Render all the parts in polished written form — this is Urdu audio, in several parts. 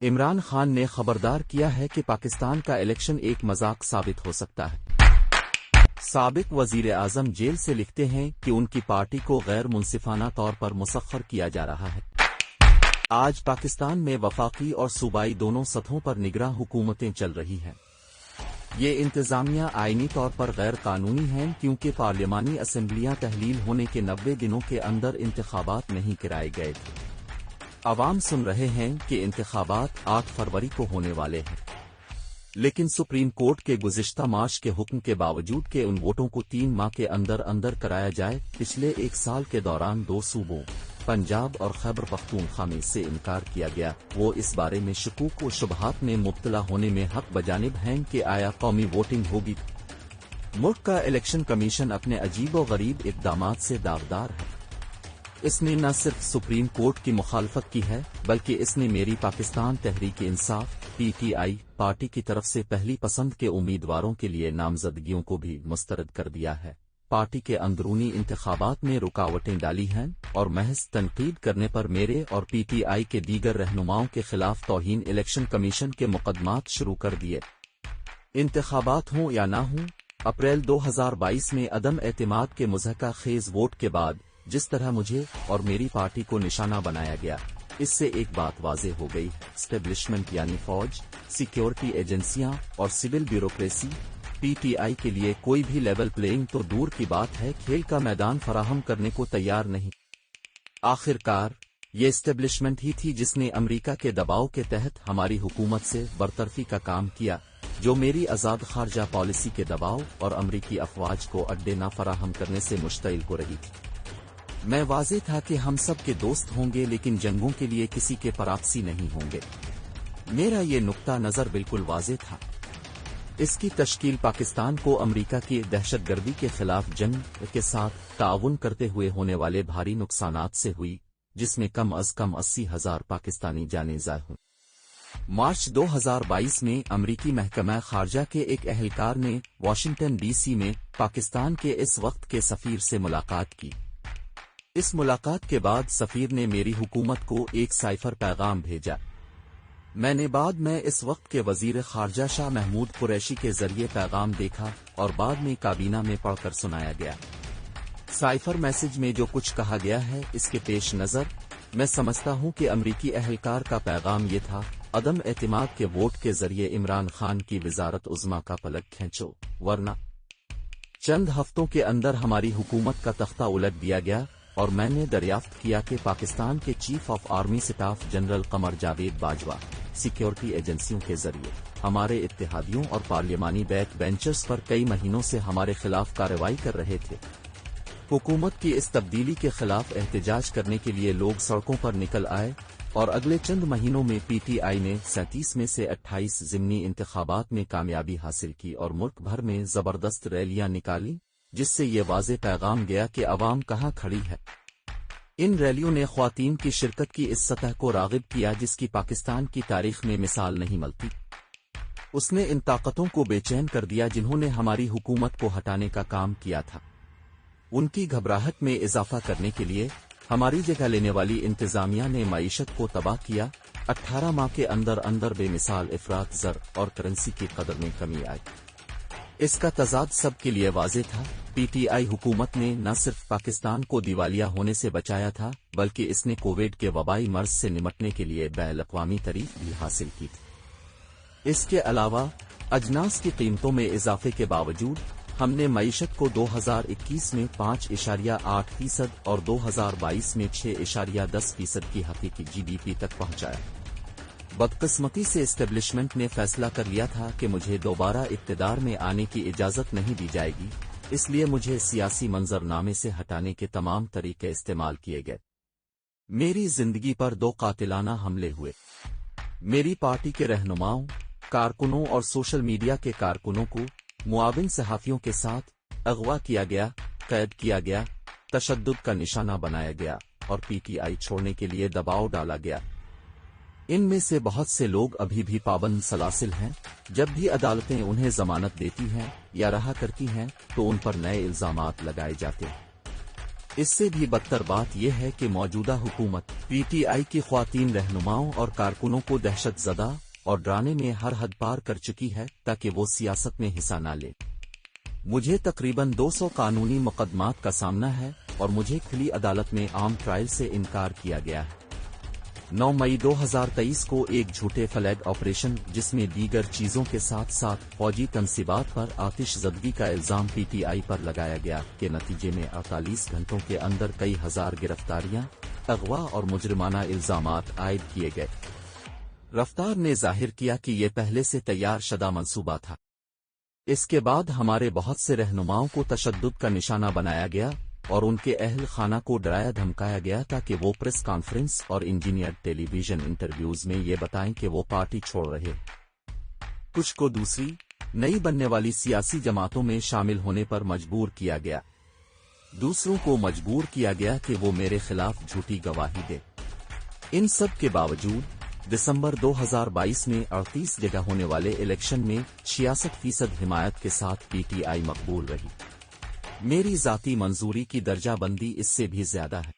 عمران خان نے خبردار کیا ہے کہ پاکستان کا الیکشن ایک مذاق ثابت ہو سکتا ہے۔ سابق وزیر اعظم جیل سے لکھتے ہیں کہ ان کی پارٹی کو غیر منصفانہ طور پر مسخر کیا جا رہا ہے۔ آج پاکستان میں وفاقی اور صوبائی دونوں سطحوں پر نگراں حکومتیں چل رہی ہیں۔ یہ انتظامیہ آئینی طور پر غیر قانونی ہیں کیونکہ پارلیمانی اسمبلیاں تحلیل ہونے کے 90 دنوں کے اندر انتخابات نہیں کرائے گئے تھے۔ عوام سن رہے ہیں کہ انتخابات 8 فروری کو ہونے والے ہیں، لیکن سپریم کورٹ کے گزشتہ مارچ کے حکم کے باوجود کہ ان ووٹوں کو 3 ماہ کے اندر اندر کرایا جائے، پچھلے 1 سال کے دوران 2 صوبوں پنجاب اور خیبر پختونخوا میں سے انکار کیا گیا۔ وہ اس بارے میں شکوک و شبہات میں مبتلا ہونے میں حق بجانب ہیں کہ آیا قومی ووٹنگ ہوگی۔ ملک کا الیکشن کمیشن اپنے عجیب و غریب اقدامات سے داغدار ہے۔ اس نے نہ صرف سپریم کورٹ کی مخالفت کی ہے بلکہ اس نے میری پاکستان تحریک انصاف (PTI) پارٹی کی طرف سے پہلی پسند کے امیدواروں کے لیے نامزدگیوں کو بھی مسترد کر دیا ہے، پارٹی کے اندرونی انتخابات میں رکاوٹیں ڈالی ہیں اور محض تنقید کرنے پر میرے اور PTI کے دیگر رہنماؤں کے خلاف توہین الیکشن کمیشن کے مقدمات شروع کر دیے۔ انتخابات ہوں یا نہ ہوں، اپریل 2022 میں عدم اعتماد کے مضحکہ خیز ووٹ کے بعد جس طرح مجھے اور میری پارٹی کو نشانہ بنایا گیا، اس سے ایک بات واضح ہو گئی: اسٹیبلشمنٹ یعنی فوج، سیکیورٹی ایجنسیاں اور سول بیوروکریسی PTI کے لیے کوئی بھی لیول پلینگ تو دور کی بات ہے، کھیل کا میدان فراہم کرنے کو تیار نہیں۔ آخر کار یہ اسٹیبلشمنٹ ہی تھی جس نے امریکہ کے دباؤ کے تحت ہماری حکومت سے برطرفی کا کام کیا، جو میری آزاد خارجہ پالیسی کے دباؤ اور امریکی افواج کو اڈے نہ فراہم کرنے سے مشتعل ہو رہی تھی۔ میں واضح تھا کہ ہم سب کے دوست ہوں گے لیکن جنگوں کے لیے کسی کے پراکسی نہیں ہوں گے۔ میرا یہ نقطہ نظر بالکل واضح تھا۔ اس کی تشکیل پاکستان کو امریکہ کی دہشت گردی کے خلاف جنگ کے ساتھ تعاون کرتے ہوئے ہونے والے بھاری نقصانات سے ہوئی، جس میں کم از کم 80,000 پاکستانی جانیں ضائع ہوئیں۔ مارچ 2022 میں امریکی محکمہ خارجہ کے ایک اہلکار نے واشنگٹن DC میں پاکستان کے اس وقت کے سفیر سے ملاقات کی۔ اس ملاقات کے بعد سفیر نے میری حکومت کو ایک سائفر پیغام بھیجا۔ میں نے بعد میں اس وقت کے وزیر خارجہ شاہ محمود قریشی کے ذریعے پیغام دیکھا اور بعد میں کابینہ میں پڑھ کر سنایا گیا۔ سائفر میسج میں جو کچھ کہا گیا ہے، اس کے پیش نظر میں سمجھتا ہوں کہ امریکی اہلکار کا پیغام یہ تھا: عدم اعتماد کے ووٹ کے ذریعے عمران خان کی وزارت عظمیٰ کا پلک کھینچو، ورنہ چند ہفتوں کے اندر ہماری حکومت کا تختہ الٹ دیا گیا۔ اور میں نے دریافت کیا کہ پاکستان کے chief of army staff general Qamar Javed Bajwa security ایجنسیوں کے ذریعے ہمارے اتحادیوں اور پارلیمانی بیک بینچرز پر کئی مہینوں سے ہمارے خلاف کارروائی کر رہے تھے۔ حکومت کی اس تبدیلی کے خلاف احتجاج کرنے کے لیے لوگ سڑکوں پر نکل آئے اور اگلے چند مہینوں میں PTI نے 37 میں سے 28 ضمنی انتخابات میں کامیابی حاصل کی اور ملک بھر میں زبردست ریلیاں نکالیں، جس سے یہ واضح پیغام گیا کہ عوام کہاں کھڑی ہے۔ ان ریلیوں نے خواتین کی شرکت کی اس سطح کو راغب کیا جس کی پاکستان کی تاریخ میں مثال نہیں ملتی۔ اس نے ان طاقتوں کو بے چین کر دیا جنہوں نے ہماری حکومت کو ہٹانے کا کام کیا تھا۔ ان کی گھبراہٹ میں اضافہ کرنے کے لیے ہماری جگہ لینے والی انتظامیہ نے معیشت کو تباہ کیا۔ 18 ماہ کے اندر اندر بے مثال افراط زر اور کرنسی کی قدر میں کمی آئی۔ اس کا تضاد سب کے لیے واضح تھا۔ PTI حکومت نے نہ صرف پاکستان کو دیوالیہ ہونے سے بچایا تھا بلکہ اس نے کووڈ کے وبائی مرض سے نمٹنے کے لیے بین الاقوامی تعریف بھی حاصل کی تھی۔ اس کے علاوہ اجناس کی قیمتوں میں اضافے کے باوجود ہم نے معیشت کو 2021 میں 5.8% اور 2022 میں 6.10% کی حقیقی GDP تک پہنچایا۔ بدقسمتی سے اسٹیبلشمنٹ نے فیصلہ کر لیا تھا کہ مجھے دوبارہ اقتدار میں آنے کی اجازت نہیں دی جائے گی، اس لیے مجھے سیاسی منظرنامے سے ہٹانے کے تمام طریقے استعمال کیے گئے۔ میری زندگی پر 2 قاتلانہ حملے ہوئے۔ میری پارٹی کے رہنماؤں، کارکنوں اور سوشل میڈیا کے کارکنوں کو معاون صحافیوں کے ساتھ اغوا کیا گیا، قید کیا گیا، تشدد کا نشانہ بنایا گیا اور PTI چھوڑنے کے لیے دباؤ ڈالا گیا۔ ان میں سے بہت سے لوگ ابھی بھی پابند سلاسل ہیں۔ جب بھی عدالتیں انہیں ضمانت دیتی ہیں یا رہا کرتی ہیں تو ان پر نئے الزامات لگائے جاتے ہیں۔ اس سے بھی بدتر بات یہ ہے کہ موجودہ حکومت پی ٹی آئی کی خواتین رہنماؤں اور کارکنوں کو دہشت زدہ اور ڈرانے میں ہر حد پار کر چکی ہے تاکہ وہ سیاست میں حصہ نہ لے۔ مجھے تقریباً 200 قانونی مقدمات کا سامنا ہے اور مجھے کھلی عدالت میں عام ٹرائل سے انکار کیا گیا ہے۔ 9 مئی 2023 کو ایک جھوٹے فلیگ آپریشن جس میں دیگر چیزوں کے ساتھ ساتھ فوجی تنصیبات پر آتش زدگی کا الزام پی ٹی آئی پر لگایا گیا کے نتیجے میں 48 گھنٹوں کے اندر کئی ہزار گرفتاریاں، اغوا اور مجرمانہ الزامات عائد کیے گئے۔ رفتار نے ظاہر کیا کہ یہ پہلے سے تیار شدہ منصوبہ تھا۔ اس کے بعد ہمارے بہت سے رہنماؤں کو تشدد کا نشانہ بنایا گیا اور ان کے اہل خانہ کو ڈرایا دھمکایا گیا تاکہ وہ پریس کانفرنس اور انجینئر ٹیلی ویژن انٹرویوز میں یہ بتائیں کہ وہ پارٹی چھوڑ رہے۔ کچھ کو دوسری نئی بننے والی سیاسی جماعتوں میں شامل ہونے پر مجبور کیا گیا۔ دوسروں کو مجبور کیا گیا کہ وہ میرے خلاف جھوٹی گواہی دے۔ ان سب کے باوجود دسمبر 2022 میں 38 جگہ ہونے والے الیکشن میں 66% حمایت کے ساتھ پی ٹی آئی مقبول رہی۔ میری ذاتی منظوری کی درجہ بندی اس سے بھی زیادہ ہے۔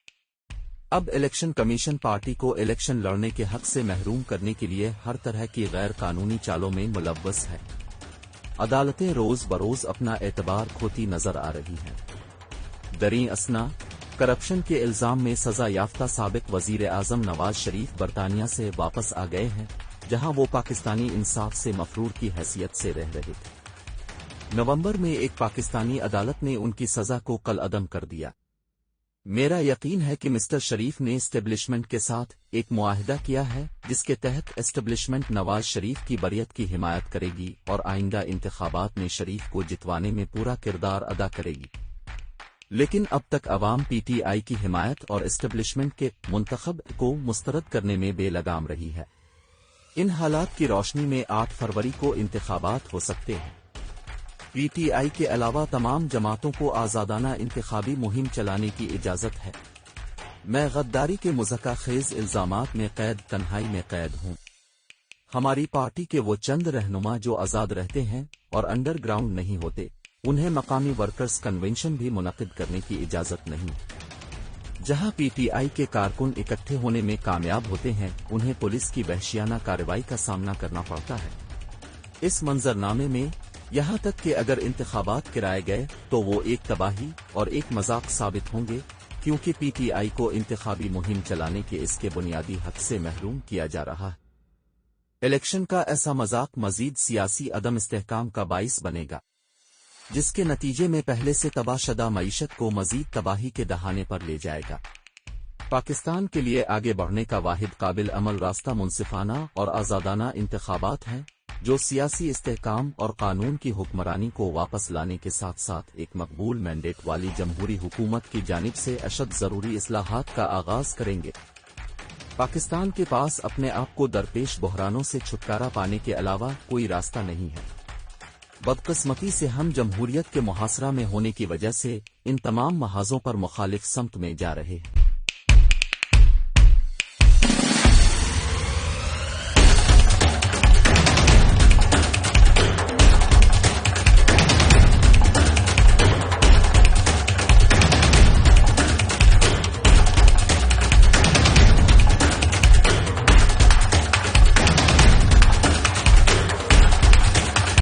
اب الیکشن کمیشن پارٹی کو الیکشن لڑنے کے حق سے محروم کرنے کے لیے ہر طرح کی غیر قانونی چالوں میں ملوث ہے۔ عدالتیں روز بروز اپنا اعتبار کھوتی نظر آ رہی ہیں۔ دریں اثنا کرپشن کے الزام میں سزا یافتہ سابق وزیر اعظم نواز شریف برطانیہ سے واپس آ گئے ہیں، جہاں وہ پاکستانی انصاف سے مفرور کی حیثیت سے رہ رہے تھے۔ نومبر میں ایک پاکستانی عدالت نے ان کی سزا کو کالعدم کر دیا۔ میرا یقین ہے کہ مسٹر شریف نے اسٹیبلشمنٹ کے ساتھ ایک معاہدہ کیا ہے جس کے تحت اسٹیبلشمنٹ نواز شریف کی بریت کی حمایت کرے گی اور آئندہ انتخابات میں شریف کو جتوانے میں پورا کردار ادا کرے گی۔ لیکن اب تک عوام پی ٹی آئی کی حمایت اور اسٹیبلشمنٹ کے منتخب کو مسترد کرنے میں بے لگام رہی ہے۔ ان حالات کی روشنی میں 8 فروری کو انتخابات ہو سکتے ہیں۔ پی ٹی آئی کے علاوہ تمام جماعتوں کو آزادانہ انتخابی مہم چلانے کی اجازت ہے۔ میں غداری کے مضحکہ خیز الزامات میں قید تنہائی میں قید ہوں۔ ہماری پارٹی کے وہ چند رہنما جو آزاد رہتے ہیں اور انڈر گراؤنڈ نہیں ہوتے، انہیں مقامی ورکرز کنونشن بھی منعقد کرنے کی اجازت نہیں۔ جہاں پی ٹی آئی کے کارکن اکٹھے ہونے میں کامیاب ہوتے ہیں، انہیں پولیس کی وحشیانہ کارروائی کا سامنا کرنا پڑتا ہے۔ اس منظرنامے میں یہاں تک کہ اگر انتخابات کرائے گئے تو وہ ایک تباہی اور ایک مذاق ثابت ہوں گے، کیونکہ پی ٹی آئی کو انتخابی مہم چلانے کے اس کے بنیادی حق سے محروم کیا جا رہا ہے۔ الیکشن کا ایسا مذاق مزید سیاسی عدم استحکام کا باعث بنے گا، جس کے نتیجے میں پہلے سے تباہ شدہ معیشت کو مزید تباہی کے دہانے پر لے جائے گا۔ پاکستان کے لیے آگے بڑھنے کا واحد قابل عمل راستہ منصفانہ اور آزادانہ انتخابات ہیں، جو سیاسی استحکام اور قانون کی حکمرانی کو واپس لانے کے ساتھ ساتھ ایک مقبول مینڈیٹ والی جمہوری حکومت کی جانب سے اشد ضروری اصلاحات کا آغاز کریں گے۔ پاکستان کے پاس اپنے آپ کو درپیش بحرانوں سے چھٹکارا پانے کے علاوہ کوئی راستہ نہیں ہے۔ بدقسمتی سے ہم جمہوریت کے محاصرہ میں ہونے کی وجہ سے ان تمام محاذوں پر مخالف سمت میں جا رہے ہیں۔